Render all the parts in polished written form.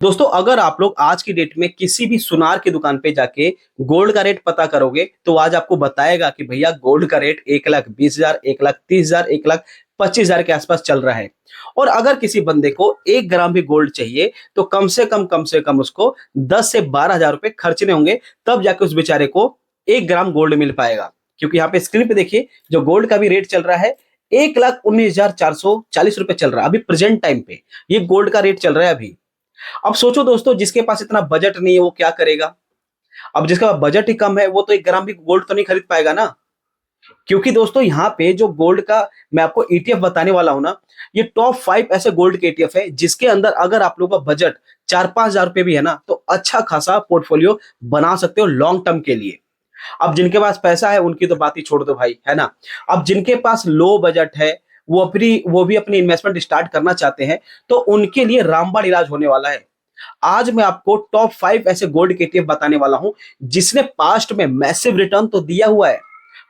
दोस्तों अगर आप लोग आज की डेट में किसी भी सुनार की दुकान पे जाके गोल्ड का रेट पता करोगे तो आज आपको बताएगा कि भैया गोल्ड का रेट 1,20,000, 1,30,000, 1,25,000 के आसपास चल रहा है। और अगर किसी बंदे को 1 ग्राम भी गोल्ड चाहिए तो कम से कम उसको 10 से 12 हजार रुपए खर्चने होंगे, तब जाके उस बेचारे को 1 ग्राम गोल्ड मिल पाएगा। क्योंकि यहाँ पे स्क्रीन पे देखिए जो गोल्ड का भी रेट चल रहा है 1,19,440 रुपए चल रहा है अभी प्रेजेंट टाइम पे। ये गोल्ड का रेट चल रहा है अभी। अब सोचो दोस्तों जिसके पास इतना बजट नहीं है वो क्या करेगा। अब जिसका बजट ही कम है वो तो 1 ग्राम भी गोल्ड तो नहीं खरीद पाएगा ना। क्योंकि दोस्तों यहाँ पे जो गोल्ड का मैं आपको ईटीएफ बताने वाला हूं ना, ये टॉप 5 ऐसे गोल्ड के ईटीएफ है जिसके अंदर अगर आप लोगों का बजट 4-5 हजार रुपए भी है ना तो अच्छा खासा पोर्टफोलियो बना सकते हो लॉन्ग टर्म के लिए। अब जिनके पास पैसा है उनकी तो बात ही छोड़ दो भाई, है ना। अब जिनके पास लो बजट है वो भी अपनी इन्वेस्टमेंट स्टार्ट करना चाहते हैं तो उनके लिए रामबाण इलाज होने वाला है। आज मैं आपको टॉप 5 ऐसे गोल्ड के ईटीएफ बताने वाला हूं जिसने पास्ट में मैसिव रिटर्न तो दिया हुआ है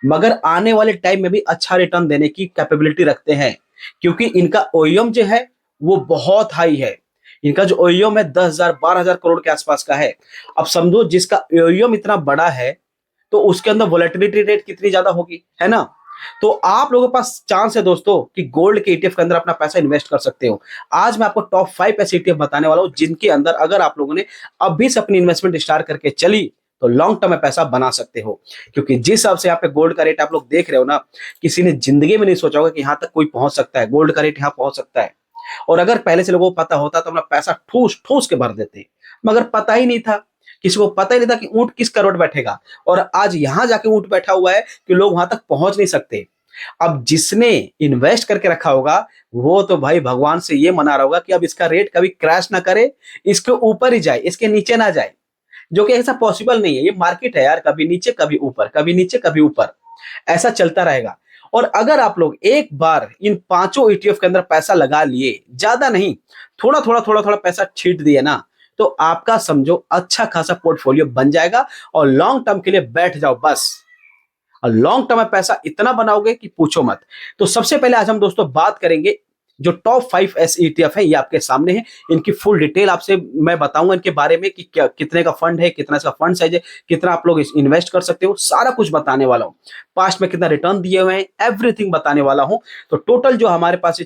मगर आने वाले टाइम में भी अच्छा रिटर्न देने की कैपेबिलिटी रखते हैं। क्योंकि इनका ओईएम जो है वो बहुत हाई है। इनका जो ओईएम है 10,000 12,000 करोड़ के आसपास का है। अब समझो जिसका ओईएम इतना बड़ा है तो उसके अंदर वोलेटिलिटी रेट कितनी ज्यादा होगी, है ना। तो आप लोगों के पास चांस है दोस्तों कि गोल्ड के ईटीएफ के अंदर अपना पैसा इन्वेस्ट कर सकते हो। आज मैं आपको टॉप 5 ऐसे ईटीएफ बताने वाला हूं जिनके अंदर अगर आप लोगों ने अभी से अपनी इन्वेस्टमेंट स्टार्ट करके चली तो लॉन्ग टर्म में पैसा बना सकते हो। क्योंकि जिस हिसाब से यहाँ पे गोल्ड का रेट आप लोग देख रहे हो ना, किसी ने जिंदगी में नहीं सोचा होगा कि यहाँ तक कोई पहुंच सकता है, गोल्ड का रेट यहाँ पहुंच सकता है। और अगर पहले से लोगों को पता होता तो अपना पैसा ठूस ठूस के भर देते, मगर पता ही नहीं था। किसी को पता ही नहीं था कि ऊंट किस करोड़ बैठेगा। और आज यहां जाके ऊंट बैठा हुआ है कि लोग वहां तक पहुंच नहीं सकते। अब जिसने इन्वेस्ट करके रखा होगा वो तो भाई भगवान से ये मना रहा होगा कि अब इसका रेट कभी क्रैश ना करे, इसके ऊपर ही जाए, इसके नीचे ना जाए। जो कि ऐसा पॉसिबल नहीं है, ये मार्केट है यार, कभी नीचे कभी ऊपर, कभी नीचे कभी ऊपर, ऐसा चलता रहेगा। और अगर आप लोग एक बार इन पांचों ईटीएफ के अंदर पैसा लगा लिए, ज्यादा नहीं, थोड़ा थोड़ा पैसा छीट दिए ना, तो आपका समझो अच्छा खासा पोर्टफोलियो बन जाएगा और लॉन्ग टर्म के लिए बैठ जाओ बस। और लॉन्ग टर्म में पैसा इतना बनाओगे कि पूछो मत। तो सबसे पहले आज हम दोस्तों बात करेंगे जो टॉप 5 एस ईटीएफ है, ये आपके सामने है। इनकी फुल डिटेल आपसे मैं बताऊंगा इनके बारे में कि क्या कितने का फंड है, कितना इसका फंड साइज है, कितना आप लोग इन्वेस्ट कर सकते हो, सारा कुछ बताने वाला हूं। पास्ट में कितना रिटर्न दिए हुए हैं, एवरीथिंग बताने वाला हूं। तो टोटल जो हमारे पास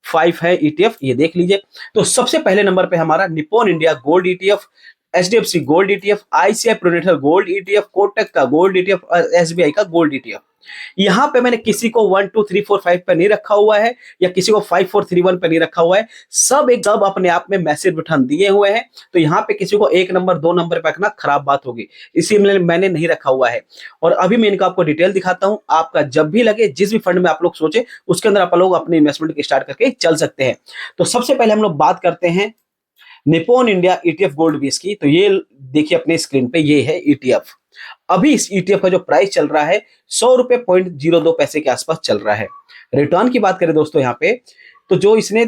5 है ईटीएफ, ये देख लीजिए। तो सबसे पहले नंबर पे हमारा Nippon India gold ETF, HDFC gold ETF, ICI prudential gold ETF, Kotak का गोल्ड ईटीएफ और एसबीआई का गोल्ड ईटीएफ। यहां पे मैंने किसी को 1 2 3 4 5 पे नहीं रखा हुआ है या किसी को 5 4 3 1 पे नहीं रखा हुआ है। सब अपने आप में मैसिव रिटर्न दिए हुए हैं। तो यहाँ पे किसी को 1 नंबर 2 नंबर पे रखना खराब बात होगी, इसीलिए मैंने नहीं रखा हुआ है। और अभी मैं इनका आपको डिटेल दिखाता हूं। आपका जब भी लगे, जिस भी फंड में आप लोग सोचे, उसके अंदर आप लोग अपनी इन्वेस्टमेंट स्टार्ट करके चल सकते हैं। तो सबसे पहले हम लोग बात करते हैं निप्पॉन इंडिया ईटीएफ गोल्ड बीस की। तो ये देखिए अपने स्क्रीन पे, ये है ईटीएफ। अभी इस ईटीएफ का जो प्राइस चल रहा है 100 रुपए 02 पैसे के आसपास चल रहा है। रिटर्न की बात करें दोस्तों यहाँ पे, तो जो इसने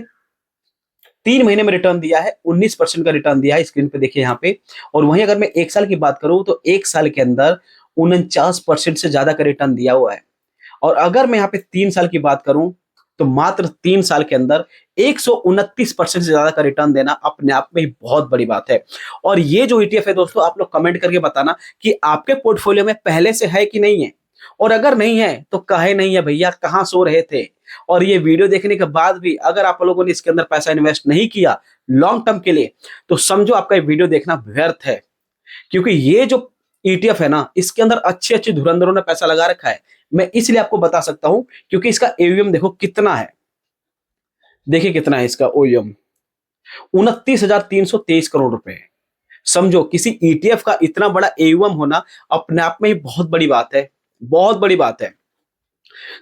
3 महीने में रिटर्न दिया है 19% का रिटर्न दिया है, स्क्रीन पे देखिए यहाँ पे। और वहीं अगर मैं 1 साल की बात करूं तो 1 साल के अंदर 49% से ज्यादा का रिटर्न दिया हुआ है। और अगर मैं यहाँ पे 3 साल की बात करूं तो मात्र 3 साल के अंदर 129% से ज्यादा का रिटर्न देना अपने आप में ही बहुत बड़ी बात है। और ये जो ईटीएफ है दोस्तों, आप लोग कमेंट करके बताना कि आपके पोर्टफोलियो में पहले से है कि नहीं है। और अगर नहीं है तो काहे नहीं है भैया, कहां सो रहे थे। और ये वीडियो देखने के बाद भी अगर आप लोगों ने इसके अंदर पैसा इन्वेस्ट नहीं किया लॉन्ग टर्म के लिए, तो समझो आपका ये वीडियो देखना व्यर्थ है। क्योंकि ये जो ईटीएफ है ना, इसके अंदर अच्छे अच्छे धुरंधरों ने पैसा लगा रखा है। मैं इसलिए आपको बता सकता हूं क्योंकि इसका एयूएम देखो कितना है। देखिए कितना है इसका ओयूएम, 29,323 करोड़ रुपए। समझो किसी ईटीएफ का इतना बड़ा एयूएम होना अपने आप में ही बहुत बड़ी बात है, बहुत बड़ी बात है।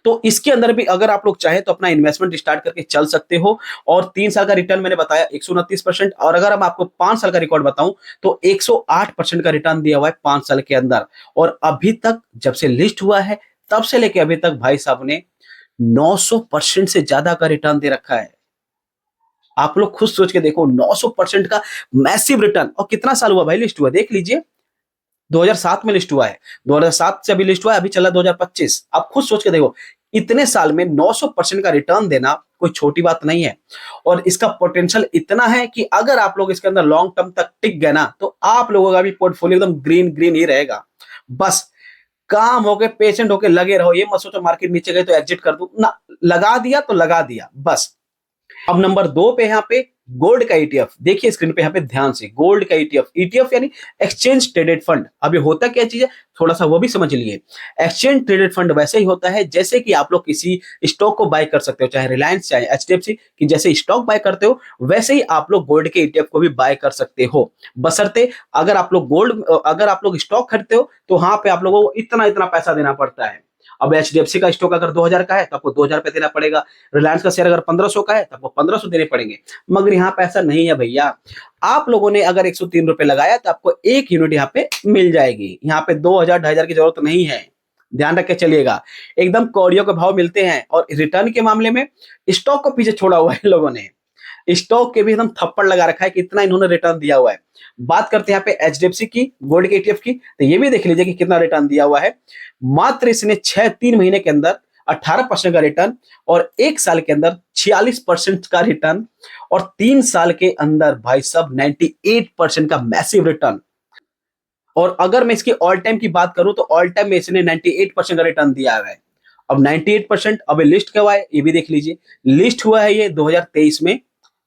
तो इसके अंदर भी अगर आप लोग चाहे तो अपना इन्वेस्टमेंट स्टार्ट करके चल सकते हो। और 3 साल का रिटर्न मैंने बताया 129%। और अगर हम आपको 5 साल का रिकॉर्ड बताऊं तो 108% का रिटर्न दिया हुआ है 5 साल के अंदर। और अभी तक जब से लिस्ट हुआ है तब से लेके अभी तक भाई साहब ने 900% से ज्यादा का रिटर्न दे रखा है। आप लोग खुद सोच के देखो, 900% का मैसिव रिटर्न। और कितना साल हुआ भाई लिस्ट हुआ, देख लीजिए 2007 में लिस्ट हुआ है, 2007 से अभी लिस्ट हुआ है, अभी चला 2025। आप खुद सोच के देखो इतने साल में 900% का रिटर्न देना कोई छोटी बात नहीं है। और इसका पोटेंशियल इतना है कि अगर आप लोग इसके अंदर लॉन्ग टर्म तक टिक गए ना, तो आप लोगों का भी पोर्टफोलियो एकदम ग्रीन ग्रीन ही रहेगा। बस काम होके पेशेंट होके लगे रहो, ये मत सोचो मार्केट नीचे गई तो एग्जिट कर दूं ना, लगा दिया तो लगा दिया बस। अब नंबर 2 पे यहाँ पे गोल्ड का ईटीएफ, देखिए स्क्रीन पे यहाँ पे ध्यान से, गोल्ड का ईटीएफ, ईटीएफ यानी एक्सचेंज ट्रेडेड फंड। अब ये होता क्या चीज है, थोड़ा सा वो भी समझ लिए। एक्सचेंज ट्रेडेड फंड वैसे ही होता है जैसे कि आप लोग किसी स्टॉक को बाय कर सकते हो, चाहे रिलायंस चाहे एचडीएफसी की जैसे स्टॉक बाय करते हो, वैसे ही आप लोग गोल्ड के ईटीएफ को भी बाय कर सकते हो। बशर्ते अगर आप लोग स्टॉक खरीदते हो तो वहां पे आप लोगों को इतना इतना पैसा देना पड़ता है। अब एचडीएफसी का स्टॉक अगर 2000 का है तो आपको 2000 रुपए देना पड़ेगा, रिलायंस का शेयर अगर 1500 का है तो आपको 1500 देने पड़ेंगे। मगर यहाँ पैसा नहीं है भैया, आप लोगों ने अगर 103 रुपए लगाया तो आपको एक यूनिट यहाँ पे मिल जाएगी। यहाँ पे 2000 2500 की जरूरत नहीं है, ध्यान रख के चलिएगा। एकदम कौड़ियों के भाव मिलते हैं। और रिटर्न के मामले में स्टॉक को पीछे छोड़ा हुआ है इन लोगों ने, स्टॉक के भी एकदम थप्पड़ लगा रखा है कि इतना इन्होंने रिटर्न दिया हुआ है। बात करते हैं यहाँ पे एचडीएफसी की गोल्ड के ईटीएफ की, तो ये भी देख लीजिए कि कितना रिटर्न दिया हुआ है। मात्र इसने 3 महीने के अंदर 18% का रिटर्न, और 1 साल के अंदर 46% का रिटर्न, और 3 साल के अंदर भाई साहब 98% का मैसिव रिटर्न। और अगर मैं इसकी ऑल टाइम की बात करूं तो ऑल टाइम में इसने 98% का रिटर्न दिया हुआ है। अब 98%, अब लिस्ट कब आए ये भी देख लीजिए। लिस्ट हुआ है ये 2023 में,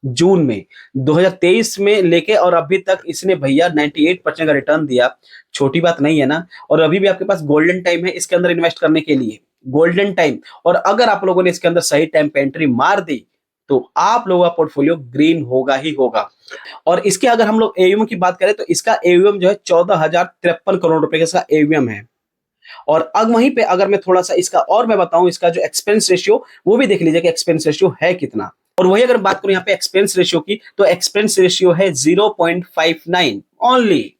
जून में 2023 में लेके और अभी तक इसने भैया 98% का रिटर्न दिया। छोटी बात नहीं है ना। और अभी भी आपके पास गोल्डन टाइम है इसके अंदर इन्वेस्ट करने के लिए, गोल्डन टाइम। और अगर आप लोगों ने इसके अंदर सही टाइम पे एंट्री मार दी तो आप लोगों का पोर्टफोलियो ग्रीन होगा ही होगा। और इसके अगर हम लोग एयूएम की बात करें तो इसका एयूएम जो है 14,053 करोड़ रुपए का इसका एयूएम है। और अब वहीं पे अगर मैं थोड़ा सा इसका और मैं बताऊं, इसका जो एक्सपेंस रेशियो वो भी देख लीजिए कि एक्सपेंस रेशियो है कितना। और वही अगर बात करूं यहाँ पे एक्सपेंस रेशियो की, तो एक्सपेंस रेशियो है 0.59 ओनली।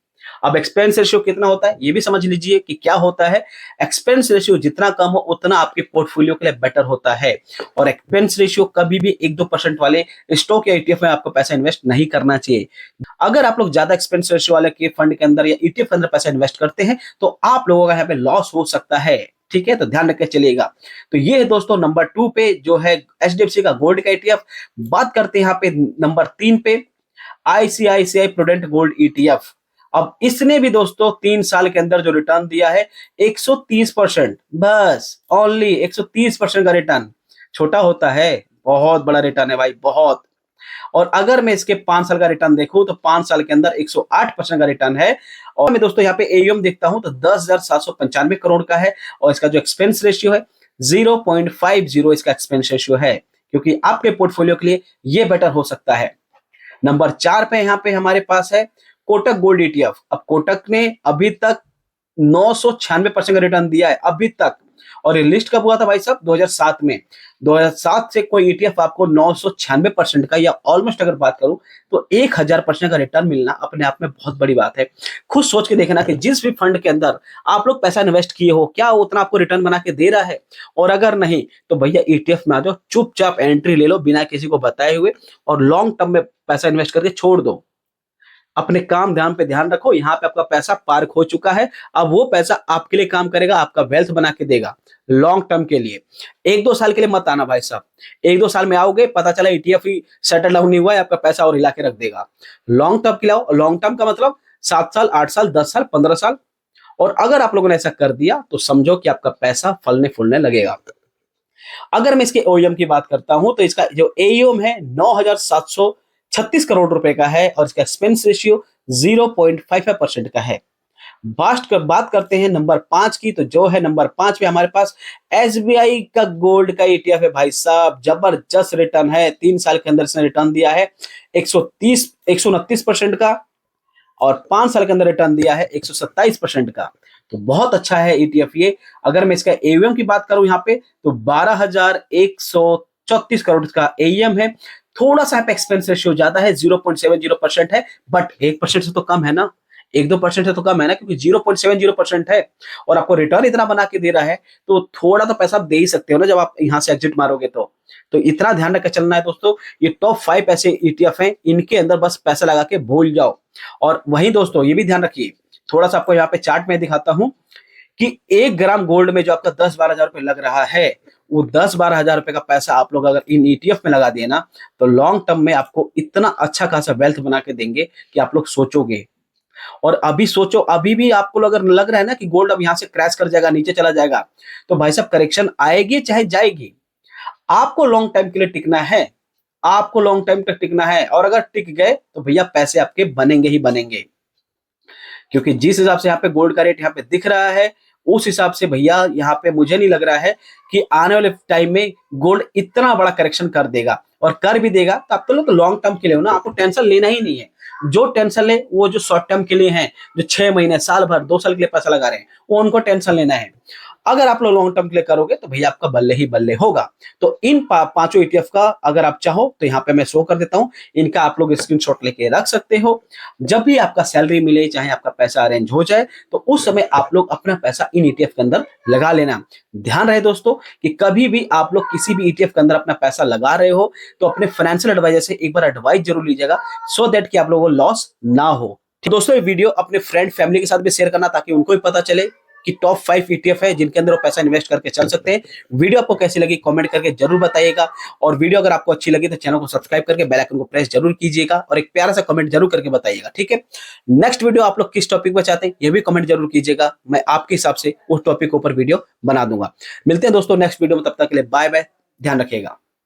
अब एक्सपेंस रेशियो कितना होता है ये भी समझ लीजिए कि क्या होता है। एक्सपेंस रेशियो जितना कम हो उतना आपके पोर्टफोलियो के लिए बेटर होता है। और एक्सपेंस रेशियो कभी भी 1-2% वाले स्टॉक या ईटीएफ में आपको पैसा इन्वेस्ट नहीं करना चाहिए। अगर आप लोग ज्यादा एक्सपेंस रेशियो वाले के फंड के अंदर या ईटीएफ के अंदर पैसा इन्वेस्ट करते हैं तो आप लोगों का यहाँ पे लॉस हो सकता है। ठीक है, तो ध्यान रख के चलिएगा। तो ये है दोस्तों नंबर 2 पे जो है एचडीएफसी का गोल्ड का ईटीएफ। बात करते हैं यहाँ पे नंबर 3 पे आईसीआईसीआई प्रूडेंट गोल्ड ईटीएफ। अब इसने भी दोस्तों 3 साल के अंदर जो रिटर्न दिया है 130%, बस ओनली 130% का रिटर्न। छोटा होता है, बहुत बड़ा रिटर्न है भाई, बहुत। और अगर मैं इसके 5 साल का रिटर्न देखूं तो 5 साल के अंदर 108% का रिटर्न है। और मैं दोस्तों यहाँ पे एयूएम देखता हूं तो 10,795 करोड़ का है। और इसका जो एक्सपेंस रेशियो है 0.50 इसका एक्सपेंस रेशियो है, क्योंकि आपके पोर्टफोलियो के लिए ये बेटर हो सकता है। नंबर 4 पे यहाँ पे हमारे पास है कोटक गोल्ड ईटीएफ। अब कोटक ने अभी तक 996% का रिटर्न दिया है अभी तक। और ये लिस्ट कब हुआ था भाई साहब, 2007 में। 2007 से कोई ईटीएफ आपको 996% का, या ऑलमोस्ट अगर बात करूं तो 1000% का रिटर्न मिलना अपने आप में बहुत बड़ी बात है। खुद सोच के देखना कि जिस भी फंड के अंदर आप लोग पैसा इन्वेस्ट किए हो, क्या उतना आपको रिटर्न बना के दे रहा है। और अगर नहीं तो भैया ईटीएफ में आ जाओ, चुपचाप एंट्री ले लो बिना किसी को बताए हुए, और लॉन्ग टर्म में पैसा इन्वेस्ट करके छोड़ दो। अपने काम ध्यान पे ध्यान रखो। यहाँ पे आपका पैसा पार्क हो चुका है, अब वो पैसा आपके लिए काम करेगा, आपका वेल्थ बना के देगा लॉन्ग टर्म के लिए। 1-2 साल के लिए मत आना भाई साहब। 1-2 साल में आओगे, पता चला ईटीएफ ही सेटल डाउन नहीं हुआ है, आपका पैसा और हिला के रख देगा। लॉन्ग टर्म के लिए आओ। लॉन्ग टर्म का मतलब 7 साल, 8 साल, 10 साल, 15 साल। और अगर आप लोगों ने ऐसा कर दिया तो समझो कि आपका पैसा फलने फूलने लगेगा। अगर मैं इसके ओईएम की बात करता हूं तो इसका जो एयूएम है 9,736 करोड़ रुपए का है, और इसका एक्सपेंस रेशियो 0.55% का है। बात करते हैं नंबर 5 की, तो जो है नंबर 5 पे हमारे पास एसबीआई का गोल्ड का ईटीएफ है भाई साहब। जबरदस्त रिटर्न है, 3 साल के अंदर इसने रिटर्न दिया है 129% का, और 5 साल के अंदर रिटर्न दिया है 127% का। तो बहुत अच्छा है ईटीएफ ये। अगर मैं इसका एयूएम की बात करूं यहाँ पे तो 12,134 करोड़ का एयूएम है। थोड़ा सा एक्सपेंस रेशियो ज्यादा है, 0.70% है, बट 1% से तो कम है ना, 1-2% से तो कम है ना, क्योंकि 0.70% है और आपको रिटर्न इतना बना के दे रहा है, तो थोड़ा तो पैसा आप दे ही सकते हो ना जब आप यहां से एग्जिट मारोगे तो इतना ध्यान रखकर चलना है दोस्तों। ये टॉप 5 ऐसे ईटीएफ हैं, इनके अंदर बस पैसा लगा के भूल जाओ। और वहीं दोस्तों ये भी ध्यान रखिए, थोड़ा सा आपको यहाँ पे चार्ट में दिखाता हूं कि 1 ग्राम गोल्ड में जो आपका 10-12 हजार रुपए लग रहा है, वो 10-12 हजार रुपए का पैसा आप लोग अगर इन ईटीएफ में लगा दिए ना, तो लॉन्ग टर्म में आपको इतना अच्छा खासा वेल्थ बना के देंगे कि आप लोग सोचोगे। और अभी सोचो, अभी भी आपको अगर लग रहा है ना कि गोल्ड अब यहाँ से क्रैश कर जाएगा, नीचे चला जाएगा, तो भाई साहब करेक्शन आएगी चाहे जाएगी, आपको लॉन्ग टाइम के लिए टिकना है, आपको लॉन्ग टाइम तक टिकना है। और अगर टिक गए तो भैया पैसे आपके बनेंगे ही बनेंगे, क्योंकि जिस हिसाब से यहाँ पे गोल्ड का रेट यहाँ पे दिख रहा है, उस हिसाब से भैया यहाँ पे मुझे नहीं लग रहा है कि आने वाले टाइम में गोल्ड इतना बड़ा करेक्शन कर देगा। और कर भी देगा तो आप तो लोग लॉन्ग टर्म के लिए हो ना, आपको टेंशन लेना ही नहीं है। जो टेंशन ले वो जो शॉर्ट टर्म के लिए है, जो 6 महीने, साल भर, 2 साल के लिए पैसा लगा रहे हैं, वो उनको टेंशन लेना है। अगर आप लोग लॉन्ग टर्म के लिए करोगे तो भैया आपका बल्ले ही बल्ले होगा। तो इन पांचों ईटीएफ का अगर आप चाहो तो यहाँ पे मैं शो कर देता हूं, इनका आप लोग स्क्रीनशॉट लेके रख सकते हो। जब भी आपका सैलरी मिले, चाहे आपका पैसा अरेंज हो जाए, तो उस समय आप लोग अपना पैसा इन ईटीएफ के अंदर लगा लेना। ध्यान रहे दोस्तों कि कभी भी आप लोग किसी भी ईटीएफ के अंदर अपना पैसा लगा रहे हो तो अपने फाइनेंशियल एडवाइजर से एक बार एडवाइस जरूर लीजिएगा, सो दैट कि आप लोगों को लॉस ना हो। दोस्तों ये वीडियो अपने फ्रेंड फैमिली के साथ भी शेयर करना, ताकि उनको भी पता चले कि टॉप 5 ईटीएफ है जिनके अंदर वो पैसा इन्वेस्ट करके चल सकते हैं। वीडियो आपको कैसी लगी कमेंट करके जरूर बताइएगा, और वीडियो अगर आपको अच्छी लगी तो चैनल को सब्सक्राइब करके बेल आइकन को प्रेस जरूर कीजिएगा, और एक प्यारा सा कमेंट जरूर करके बताइएगा, ठीक है। नेक्स्ट वीडियो आप लोग किस टॉपिक पर चाहते हैं ये भी कमेंट जरूर कीजिएगा, मैं आपके हिसाब से उस टॉपिक के ऊपर वीडियो बना दूंगा। मिलते हैं दोस्तों नेक्स्ट वीडियो में, तब तक के लिए बाय बाय, ध्यान रखिएगा।